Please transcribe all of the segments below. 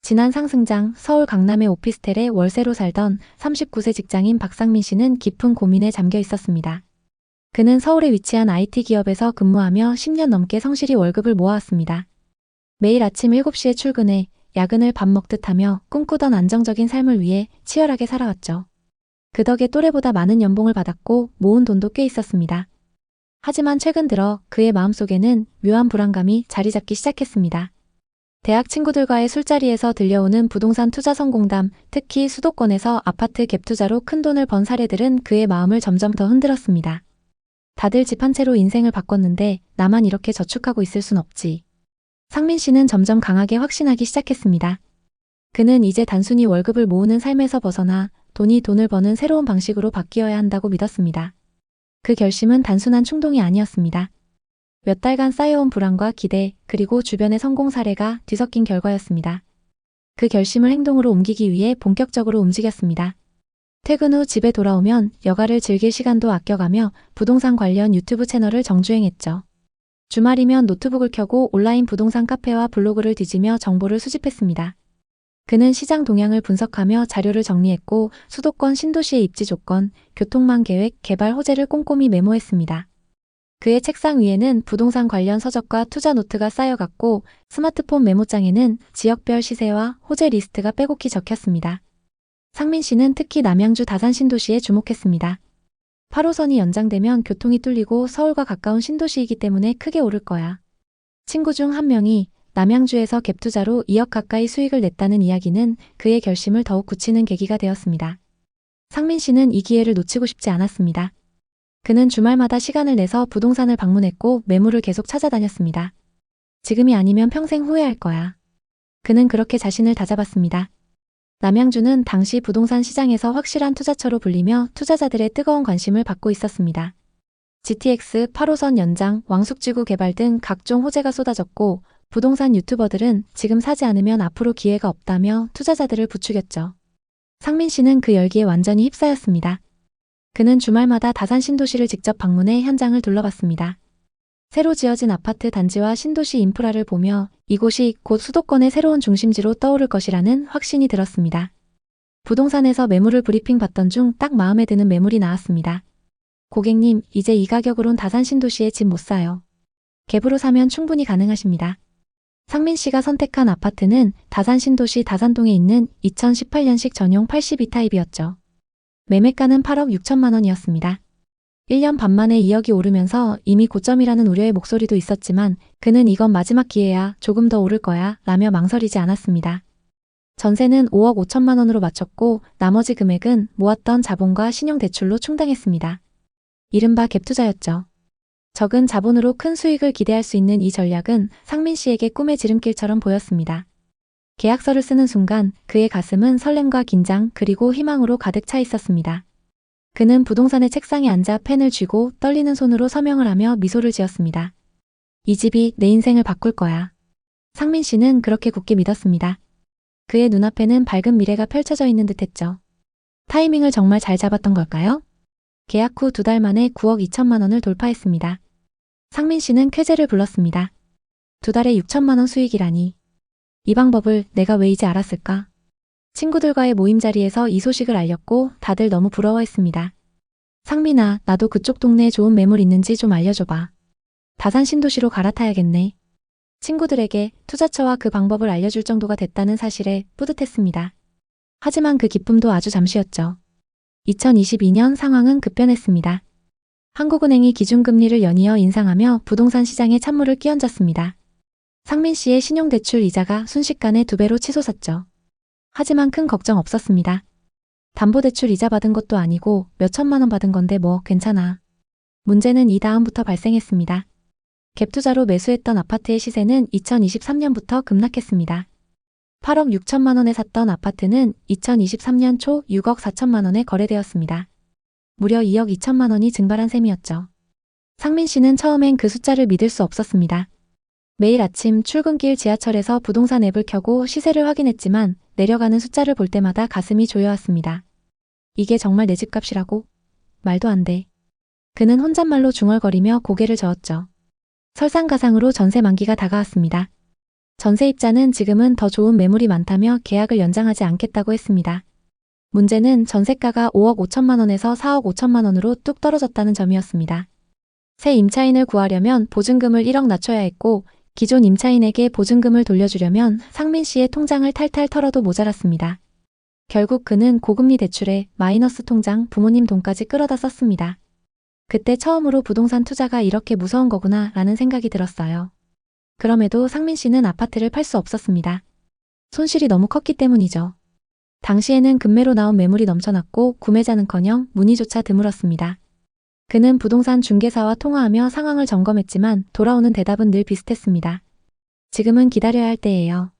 지난 상승장 서울 강남의 오피스텔에 월세로 살던 39세 직장인 박상민 씨는 깊은 고민에 잠겨 있었습니다. 그는 서울에 위치한 IT 기업에서 근무하며 10년 넘게 성실히 월급을 모아왔습니다. 매일 아침 7시에 출근해 야근을 밥 먹듯 하며 꿈꾸던 안정적인 삶을 위해 치열하게 살아왔죠. 그 덕에 또래보다 많은 연봉을 받았고 모은 돈도 꽤 있었습니다. 하지만 최근 들어 그의 마음속에는 묘한 불안감이 자리 잡기 시작했습니다. 대학 친구들과의 술자리에서 들려오는 부동산 투자 성공담, 특히 수도권에서 아파트 갭 투자로 큰 돈을 번 사례들은 그의 마음을 점점 더 흔들었습니다. 다들 집 한 채로 인생을 바꿨는데 나만 이렇게 저축하고 있을 순 없지. 상민 씨는 점점 강하게 확신하기 시작했습니다. 그는 이제 단순히 월급을 모으는 삶에서 벗어나 돈이 돈을 버는 새로운 방식으로 바뀌어야 한다고 믿었습니다. 그 결심은 단순한 충동이 아니었습니다. 몇 달간 쌓여온 불안과 기대, 그리고 주변의 성공 사례가 뒤섞인 결과였습니다. 그 결심을 행동으로 옮기기 위해 본격적으로 움직였습니다. 퇴근 후 집에 돌아오면 여가를 즐길 시간도 아껴가며 부동산 관련 유튜브 채널을 정주행했죠. 주말이면 노트북을 켜고 온라인 부동산 카페와 블로그를 뒤지며 정보를 수집했습니다. 그는 시장 동향을 분석하며 자료를 정리했고 수도권 신도시의 입지 조건, 교통망 계획, 개발 호재를 꼼꼼히 메모했습니다. 그의 책상 위에는 부동산 관련 서적과 투자 노트가 쌓여갔고 스마트폰 메모장에는 지역별 시세와 호재 리스트가 빼곡히 적혔습니다. 상민 씨는 특히 남양주 다산 신도시에 주목했습니다. 8호선이 연장되면 교통이 뚫리고 서울과 가까운 신도시이기 때문에 크게 오를 거야. 친구 중 한 명이 남양주에서 갭 투자로 2억 가까이 수익을 냈다는 이야기는 그의 결심을 더욱 굳히는 계기가 되었습니다. 상민 씨는 이 기회를 놓치고 싶지 않았습니다. 그는 주말마다 시간을 내서 부동산을 방문했고 매물을 계속 찾아다녔습니다. 지금이 아니면 평생 후회할 거야. 그는 그렇게 자신을 다잡았습니다. 남양주는 당시 부동산 시장에서 확실한 투자처로 불리며 투자자들의 뜨거운 관심을 받고 있었습니다. GTX, 8호선 연장, 왕숙지구 개발 등 각종 호재가 쏟아졌고 부동산 유튜버들은 지금 사지 않으면 앞으로 기회가 없다며 투자자들을 부추겼죠. 상민 씨는 그 열기에 완전히 휩싸였습니다. 그는 주말마다 다산 신도시를 직접 방문해 현장을 둘러봤습니다. 새로 지어진 아파트 단지와 신도시 인프라를 보며 이곳이 곧 수도권의 새로운 중심지로 떠오를 것이라는 확신이 들었습니다. 부동산에서 매물을 브리핑 받던 중 딱 마음에 드는 매물이 나왔습니다. 고객님, 이제 이 가격으론 다산 신도시에 집 못 사요. 갭으로 사면 충분히 가능하십니다. 상민 씨가 선택한 아파트는 다산 신도시 다산동에 있는 2018년식 전용 82타입이었죠. 매매가는 8억 6천만 원이었습니다. 1년 반 만에 2억이 오르면서 이미 고점이라는 우려의 목소리도 있었지만 그는 이건 마지막 기회야, 조금 더 오를 거야 라며 망설이지 않았습니다. 전세는 5억 5천만 원으로 맞췄고 나머지 금액은 모았던 자본과 신용대출로 충당했습니다. 이른바 갭투자였죠. 적은 자본으로 큰 수익을 기대할 수 있는 이 전략은 상민 씨에게 꿈의 지름길처럼 보였습니다. 계약서를 쓰는 순간 그의 가슴은 설렘과 긴장 그리고 희망으로 가득 차 있었습니다. 그는 부동산의 책상에 앉아 펜을 쥐고 떨리는 손으로 서명을 하며 미소를 지었습니다. 이 집이 내 인생을 바꿀 거야. 상민 씨는 그렇게 굳게 믿었습니다. 그의 눈앞에는 밝은 미래가 펼쳐져 있는 듯했죠. 타이밍을 정말 잘 잡았던 걸까요? 계약 후 2달 만에 9억 2천만 원을 돌파했습니다. 상민 씨는 쾌재를 불렀습니다. 2달에 6천만 원 수익이라니. 이 방법을 내가 왜 이제 알았을까? 친구들과의 모임 자리에서 이 소식을 알렸고 다들 너무 부러워했습니다. 상민아, 나도 그쪽 동네에 좋은 매물 있는지 좀 알려줘봐. 다산 신도시로 갈아타야겠네. 친구들에게 투자처와 그 방법을 알려줄 정도가 됐다는 사실에 뿌듯했습니다. 하지만 그 기쁨도 아주 잠시였죠. 2022년 상황은 급변했습니다. 한국은행이 기준금리를 연이어 인상하며 부동산 시장에 찬물을 끼얹었습니다. 상민 씨의 신용대출 이자가 순식간에 2배로 치솟았죠. 하지만 큰 걱정 없었습니다. 담보대출 이자 받은 것도 아니고 몇 천만 원 받은 건데 뭐 괜찮아. 문제는 이 다음부터 발생했습니다. 갭투자로 매수했던 아파트의 시세는 2023년부터 급락했습니다. 8억 6천만 원에 샀던 아파트는 2023년 초 6억 4천만 원에 거래되었습니다. 무려 2억 2천만 원이 증발한 셈이었죠. 상민 씨는 처음엔 그 숫자를 믿을 수 없었습니다. 매일 아침 출근길 지하철에서 부동산 앱을 켜고 시세를 확인했지만 내려가는 숫자를 볼 때마다 가슴이 조여왔습니다. 이게 정말 내 집값이라고? 말도 안 돼. 그는 혼잣말로 중얼거리며 고개를 저었죠. 설상가상으로 전세 만기가 다가왔습니다. 전세입자는 지금은 더 좋은 매물이 많다며 계약을 연장하지 않겠다고 했습니다. 문제는 전세가가 5억 5천만 원에서 4억 5천만 원으로 뚝 떨어졌다는 점이었습니다. 새 임차인을 구하려면 보증금을 1억 낮춰야 했고 기존 임차인에게 보증금을 돌려주려면 상민 씨의 통장을 탈탈 털어도 모자랐습니다. 결국 그는 고금리 대출에 마이너스 통장, 부모님 돈까지 끌어다 썼습니다. 그때 처음으로 부동산 투자가 이렇게 무서운 거구나 라는 생각이 들었어요. 그럼에도 상민 씨는 아파트를 팔 수 없었습니다. 손실이 너무 컸기 때문이죠. 당시에는 급매로 나온 매물이 넘쳐났고 구매자는커녕 문의조차 드물었습니다. 그는 부동산 중개사와 통화하며 상황을 점검했지만 돌아오는 대답은 늘 비슷했습니다. 지금은 기다려야 할 때예요.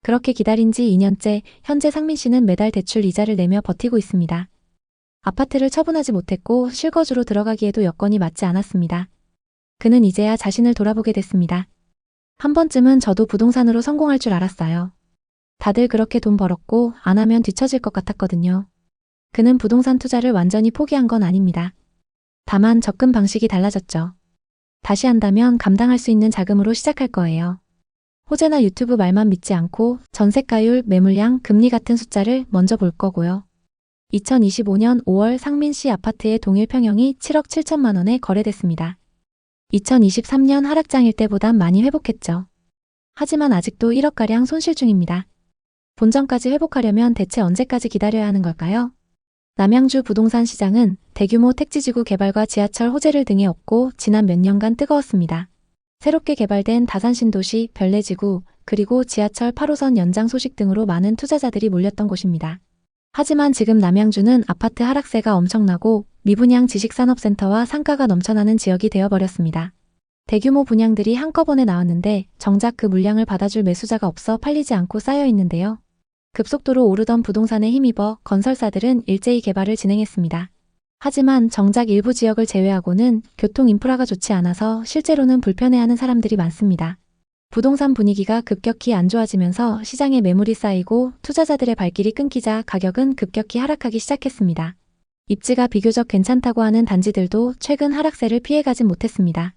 그렇게 기다린 지 2년째, 현재 상민 씨는 매달 대출 이자를 내며 버티고 있습니다. 아파트를 처분하지 못했고 실거주로 들어가기에도 여건이 맞지 않았습니다. 그는 이제야 자신을 돌아보게 됐습니다. 한 번쯤은 저도 부동산으로 성공할 줄 알았어요. 다들 그렇게 돈 벌었고 안 하면 뒤처질 것 같았거든요. 그는 부동산 투자를 완전히 포기한 건 아닙니다. 다만 접근 방식이 달라졌죠. 다시 한다면 감당할 수 있는 자금으로 시작할 거예요. 호재나 유튜브 말만 믿지 않고 전세가율, 매물량, 금리 같은 숫자를 먼저 볼 거고요. 2025년 5월 상민 씨 아파트의 동일 평형이 7억 7천만 원에 거래됐습니다. 2023년 하락장일 때보단 많이 회복했죠. 하지만 아직도 1억가량 손실 중입니다. 본전까지 회복하려면 대체 언제까지 기다려야 하는 걸까요? 남양주 부동산 시장은 대규모 택지지구 개발과 지하철 호재를 등에 업고 지난 몇 년간 뜨거웠습니다. 새롭게 개발된 다산신도시, 별내지구, 그리고 지하철 8호선 연장 소식 등으로 많은 투자자들이 몰렸던 곳입니다. 하지만 지금 남양주는 아파트 하락세가 엄청나고 미분양 지식산업센터와 상가가 넘쳐나는 지역이 되어버렸습니다. 대규모 분양들이 한꺼번에 나왔는데 정작 그 물량을 받아줄 매수자가 없어 팔리지 않고 쌓여 있는데요. 급속도로 오르던 부동산에 힘입어 건설사들은 일제히 개발을 진행했습니다. 하지만 정작 일부 지역을 제외하고는 교통 인프라가 좋지 않아서 실제로는 불편해하는 사람들이 많습니다. 부동산 분위기가 급격히 안 좋아지면서 시장에 매물이 쌓이고 투자자들의 발길이 끊기자 가격은 급격히 하락하기 시작했습니다. 입지가 비교적 괜찮다고 하는 단지들도 최근 하락세를 피해가진 못했습니다.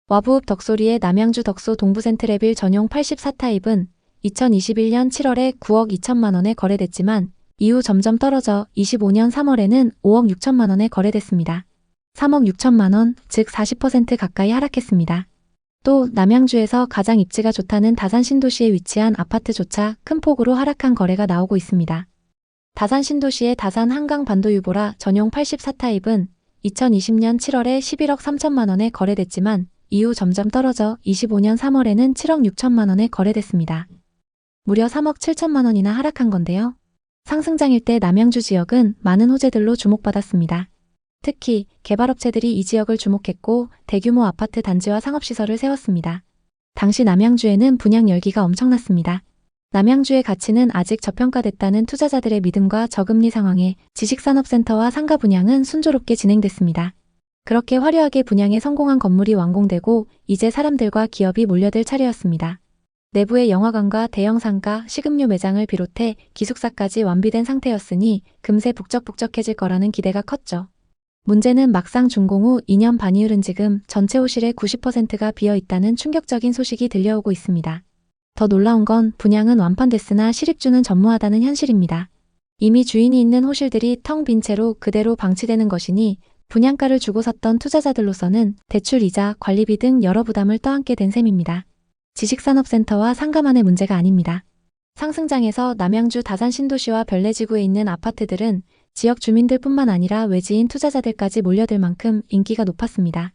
와부읍 덕소리의 남양주 덕소 동부센트레빌 전용 84타입은 2021년 7월에 9억 2천만 원에 거래됐지만 이후 점점 떨어져 25년 3월에는 5억 6천만 원에 거래됐습니다. 3억 6천만 원, 즉 40% 가까이 하락했습니다. 또 남양주에서 가장 입지가 좋다는 다산신도시에 위치한 아파트조차 큰 폭으로 하락한 거래가 나오고 있습니다. 다산신도시의 다산 한강 반도유보라 전용 84타입은 2020년 7월에 11억 3천만 원에 거래됐지만 이후 점점 떨어져 25년 3월에는 7억 6천만 원에 거래됐습니다. 무려 3억 7천만 원이나 하락한 건데요. 상승장일 때 남양주 지역은 많은 호재들로 주목받았습니다. 특히 개발업체들이 이 지역을 주목했고 대규모 아파트 단지와 상업시설을 세웠습니다. 당시 남양주에는 분양 열기가 엄청났습니다. 남양주의 가치는 아직 저평가됐다는 투자자들의 믿음과 저금리 상황에 지식산업센터와 상가 분양은 순조롭게 진행됐습니다. 그렇게 화려하게 분양에 성공한 건물이 완공되고 이제 사람들과 기업이 몰려들 차례였습니다. 내부의 영화관과 대형 상가, 식음료 매장을 비롯해 기숙사까지 완비된 상태였으니 금세 북적북적해질 거라는 기대가 컸죠. 문제는 막상 준공 후 2년 반이 흐른 지금 전체 호실의 90%가 비어있다는 충격적인 소식이 들려오고 있습니다. 더 놀라운 건 분양은 완판됐으나 실입주는 전무하다는 현실입니다. 이미 주인이 있는 호실들이 텅 빈 채로 그대로 방치되는 것이니 분양가를 주고 샀던 투자자들로서는 대출 이자, 관리비 등 여러 부담을 떠안게 된 셈입니다. 지식산업센터와 상가만의 문제가 아닙니다. 상승장에서 남양주 다산신도시와 별내지구에 있는 아파트들은 지역 주민들뿐만 아니라 외지인 투자자들까지 몰려들 만큼 인기가 높았습니다.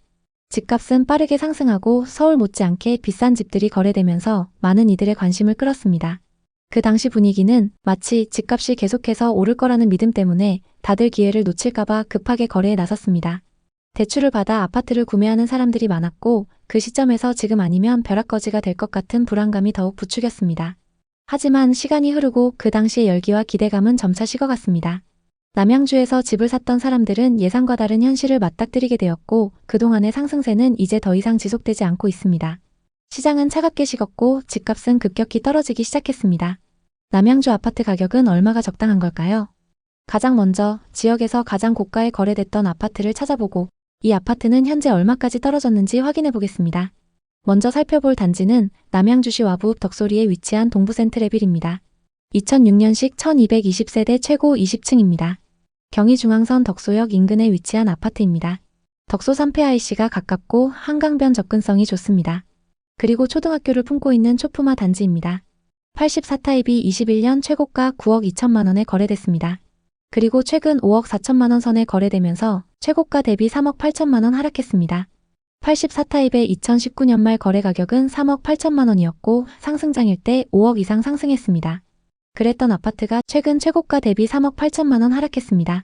집값은 빠르게 상승하고 서울 못지않게 비싼 집들이 거래되면서 많은 이들의 관심을 끌었습니다. 그 당시 분위기는 마치 집값이 계속해서 오를 거라는 믿음 때문에 다들 기회를 놓칠까봐 급하게 거래에 나섰습니다. 대출을 받아 아파트를 구매하는 사람들이 많았고 그 시점에서 지금 아니면 벼락거지가 될 것 같은 불안감이 더욱 부추겼습니다. 하지만 시간이 흐르고 그 당시의 열기와 기대감은 점차 식어갔습니다. 남양주에서 집을 샀던 사람들은 예상과 다른 현실을 맞닥뜨리게 되었고 그동안의 상승세는 이제 더 이상 지속되지 않고 있습니다. 시장은 차갑게 식었고 집값은 급격히 떨어지기 시작했습니다. 남양주 아파트 가격은 얼마가 적당한 걸까요? 가장 먼저 지역에서 가장 고가에 거래됐던 아파트를 찾아보고 이 아파트는 현재 얼마까지 떨어졌는지 확인해 보겠습니다. 먼저 살펴볼 단지는 남양주시 와부읍 덕소리에 위치한 동부센트레빌입니다. 2006년식 1220세대 최고 20층입니다. 경의중앙선 덕소역 인근에 위치한 아파트입니다. 덕소 3폐 IC가 가깝고 한강변 접근성이 좋습니다. 그리고 초등학교를 품고 있는 초품화 단지입니다. 84타입이 21년 최고가 9억 2천만 원에 거래됐습니다. 그리고 최근 5억 4천만 원 선에 거래되면서 최고가 대비 3억 8천만 원 하락했습니다. 84타입의 2019년 말 거래 가격은 3억 8천만 원이었고 상승장일 때 5억 이상 상승했습니다. 그랬던 아파트가 최근 최고가 대비 3억 8천만 원 하락했습니다.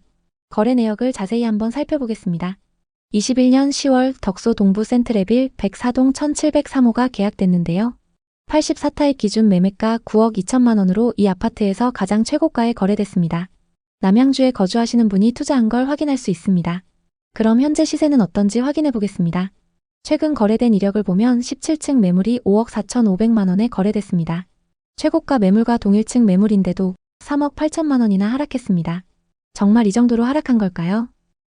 거래 내역을 자세히 한번 살펴보겠습니다. 21년 10월 덕소 동부 센트레빌 104동 1703호가 계약됐는데요. 84타입 기준 매매가 9억 2천만 원으로 이 아파트에서 가장 최고가에 거래됐습니다. 남양주에 거주하시는 분이 투자한 걸 확인할 수 있습니다. 그럼 현재 시세는 어떤지 확인해 보겠습니다. 최근 거래된 이력을 보면 17층 매물이 5억 4,500만 원에 거래됐습니다. 최고가 매물과 동일층 매물인데도 3억 8천만 원이나 하락했습니다. 정말 이 정도로 하락한 걸까요?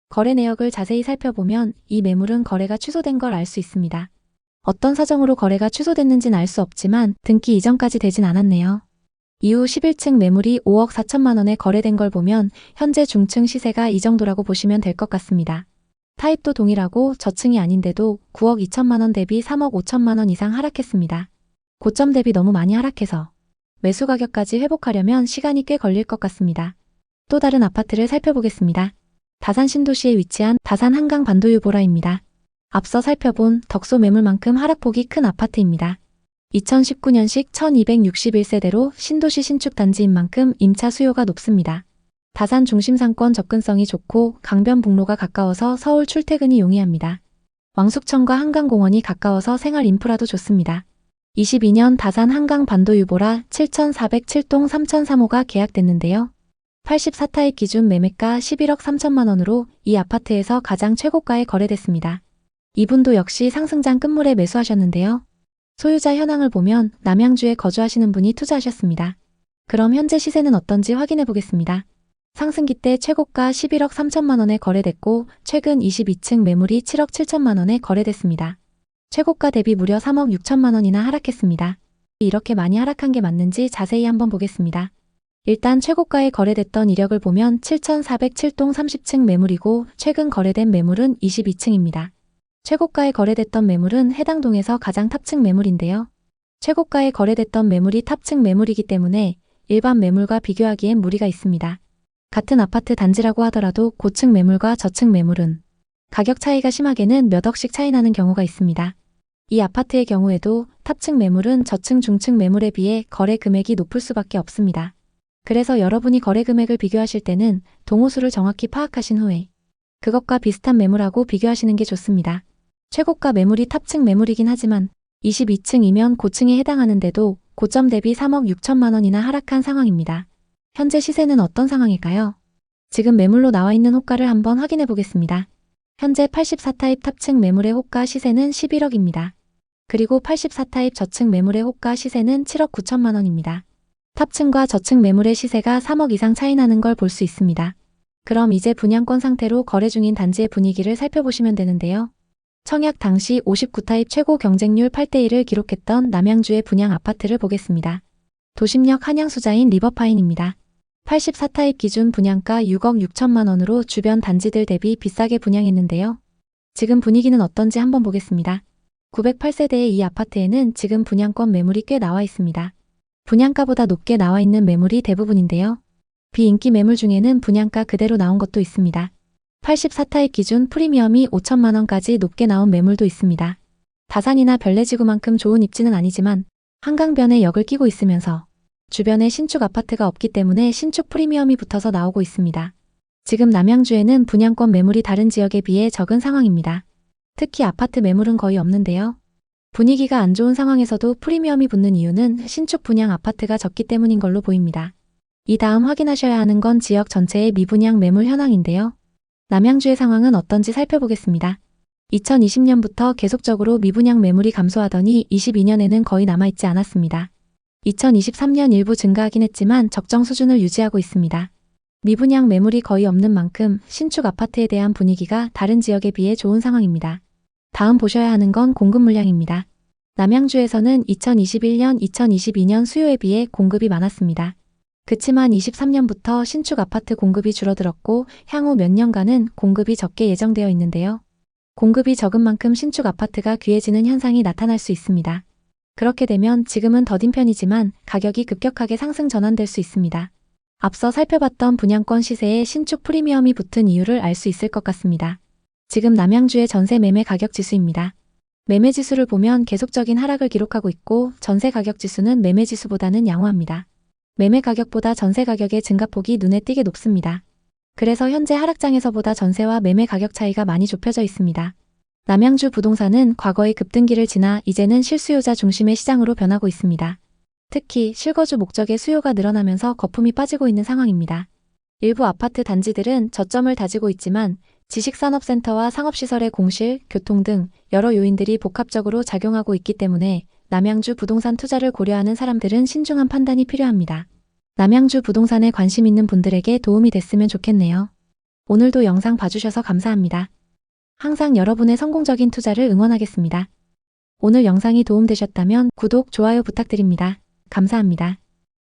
거래 내역을 자세히 살펴보면 이 매물은 거래가 취소된 걸 알 수 있습니다. 어떤 사정으로 거래가 취소됐는지는 알 수 없지만 등기 이전까지 되진 않았네요. 이후 11층 매물이 5억 4천만 원에 거래된 걸 보면 현재 중층 시세가 이 정도라고 보시면 될 것 같습니다. 타입도 동일하고 저층이 아닌데도 9억 2천만 원 대비 3억 5천만 원 이상 하락했습니다. 고점 대비 너무 많이 하락해서 매수 가격까지 회복하려면 시간이 꽤 걸릴 것 같습니다. 또 다른 아파트를 살펴보겠습니다. 다산 신도시에 위치한 다산 한강 반도유보라입니다. 앞서 살펴본 덕소 매물만큼 하락폭이 큰 아파트입니다. 2019년식 1261세대로 신도시 신축 단지인 만큼 임차 수요가 높습니다. 다산 중심 상권 접근성이 좋고 강변북로가 가까워서 서울 출퇴근이 용이합니다. 왕숙천과 한강공원이 가까워서 생활 인프라도 좋습니다. 22년 다산 한강 반도유보라 7407동 3003호가 계약됐는데요. 84타입 기준 매매가 11억 3천만 원으로 이 아파트에서 가장 최고가에 거래됐습니다. 이분도 역시 상승장 끝물에 매수하셨는데요. 소유자 현황을 보면 남양주에 거주하시는 분이 투자하셨습니다. 그럼 현재 시세는 어떤지 확인해 보겠습니다. 상승기 때 최고가 11억 3천만 원에 거래됐고 최근 22층 매물이 7억 7천만 원에 거래됐습니다. 최고가 대비 무려 3억 6천만 원이나 하락했습니다. 이렇게 많이 하락한 게 맞는지 자세히 한번 보겠습니다. 일단 최고가에 거래됐던 이력을 보면 7407동 30층 매물이고 최근 거래된 매물은 22층입니다. 최고가에 거래됐던 매물은 해당 동에서 가장 탑층 매물인데요. 최고가에 거래됐던 매물이 탑층 매물이기 때문에 일반 매물과 비교하기엔 무리가 있습니다. 같은 아파트 단지라고 하더라도 고층 매물과 저층 매물은 가격 차이가 심하게는 몇 억씩 차이 나는 경우가 있습니다. 이 아파트의 경우에도 탑층 매물은 저층 중층 매물에 비해 거래 금액이 높을 수밖에 없습니다. 그래서 여러분이 거래 금액을 비교하실 때는 동호수를 정확히 파악하신 후에 그것과 비슷한 매물하고 비교하시는 게 좋습니다. 최고가 매물이 탑층 매물이긴 하지만 22층이면 고층에 해당하는데도 고점 대비 3억 6천만 원이나 하락한 상황입니다. 현재 시세는 어떤 상황일까요? 지금 매물로 나와 있는 호가를 한번 확인해 보겠습니다. 현재 84타입 탑층 매물의 호가 시세는 11억입니다. 그리고 84타입 저층 매물의 호가 시세는 7억 9천만 원입니다. 탑층과 저층 매물의 시세가 3억 이상 차이 나는 걸 볼 수 있습니다. 그럼 이제 분양권 상태로 거래 중인 단지의 분위기를 살펴보시면 되는데요. 청약 당시 59타입 최고 경쟁률 8대1을 기록했던 남양주의 분양 아파트를 보겠습니다. 도심역 한양수자인 리버파인입니다. 84타입 기준 분양가 6억 6천만 원으로 주변 단지들 대비 비싸게 분양했는데요. 지금 분위기는 어떤지 한번 보겠습니다. 908세대의 이 아파트에는 지금 분양권 매물이 꽤 나와 있습니다. 분양가보다 높게 나와 있는 매물이 대부분인데요. 비인기 매물 중에는 분양가 그대로 나온 것도 있습니다. 84타입 기준 프리미엄이 5천만 원까지 높게 나온 매물도 있습니다. 다산이나 별내지구만큼 좋은 입지는 아니지만 한강변에 역을 끼고 있으면서 주변에 신축 아파트가 없기 때문에 신축 프리미엄이 붙어서 나오고 있습니다. 지금 남양주에는 분양권 매물이 다른 지역에 비해 적은 상황입니다. 특히 아파트 매물은 거의 없는데요. 분위기가 안 좋은 상황에서도 프리미엄이 붙는 이유는 신축 분양 아파트가 적기 때문인 걸로 보입니다. 이 다음 확인하셔야 하는 건 지역 전체의 미분양 매물 현황인데요. 남양주의 상황은 어떤지 살펴보겠습니다. 2020년부터 계속적으로 미분양 매물이 감소하더니 22년에는 거의 남아있지 않았습니다. 2023년 일부 증가하긴 했지만 적정 수준을 유지하고 있습니다. 미분양 매물이 거의 없는 만큼 신축 아파트에 대한 분위기가 다른 지역에 비해 좋은 상황입니다. 다음 보셔야 하는 건 공급 물량입니다. 남양주에서는 2021년, 2022년 수요에 비해 공급이 많았습니다. 그치만 23년부터 신축 아파트 공급이 줄어들었고 향후 몇 년간은 공급이 적게 예정되어 있는데요. 공급이 적은 만큼 신축 아파트가 귀해지는 현상이 나타날 수 있습니다. 그렇게 되면 지금은 더딘 편이지만 가격이 급격하게 상승 전환될 수 있습니다. 앞서 살펴봤던 분양권 시세에 신축 프리미엄이 붙은 이유를 알 수 있을 것 같습니다. 지금 남양주의 전세 매매 가격 지수입니다. 매매 지수를 보면 계속적인 하락을 기록하고 있고 전세 가격 지수는 매매 지수보다는 양호합니다. 매매 가격보다 전세 가격의 증가폭이 눈에 띄게 높습니다. 그래서 현재 하락장에서보다 전세와 매매 가격 차이가 많이 좁혀져 있습니다. 남양주 부동산은 과거의 급등기를 지나 이제는 실수요자 중심의 시장으로 변하고 있습니다. 특히 실거주 목적의 수요가 늘어나면서 거품이 빠지고 있는 상황입니다. 일부 아파트 단지들은 저점을 다지고 있지만 지식산업센터와 상업시설의 공실, 교통 등 여러 요인들이 복합적으로 작용하고 있기 때문에 남양주 부동산 투자를 고려하는 사람들은 신중한 판단이 필요합니다. 남양주 부동산에 관심 있는 분들에게 도움이 됐으면 좋겠네요. 오늘도 영상 봐주셔서 감사합니다. 항상 여러분의 성공적인 투자를 응원하겠습니다. 오늘 영상이 도움되셨다면 구독, 좋아요 부탁드립니다. 감사합니다.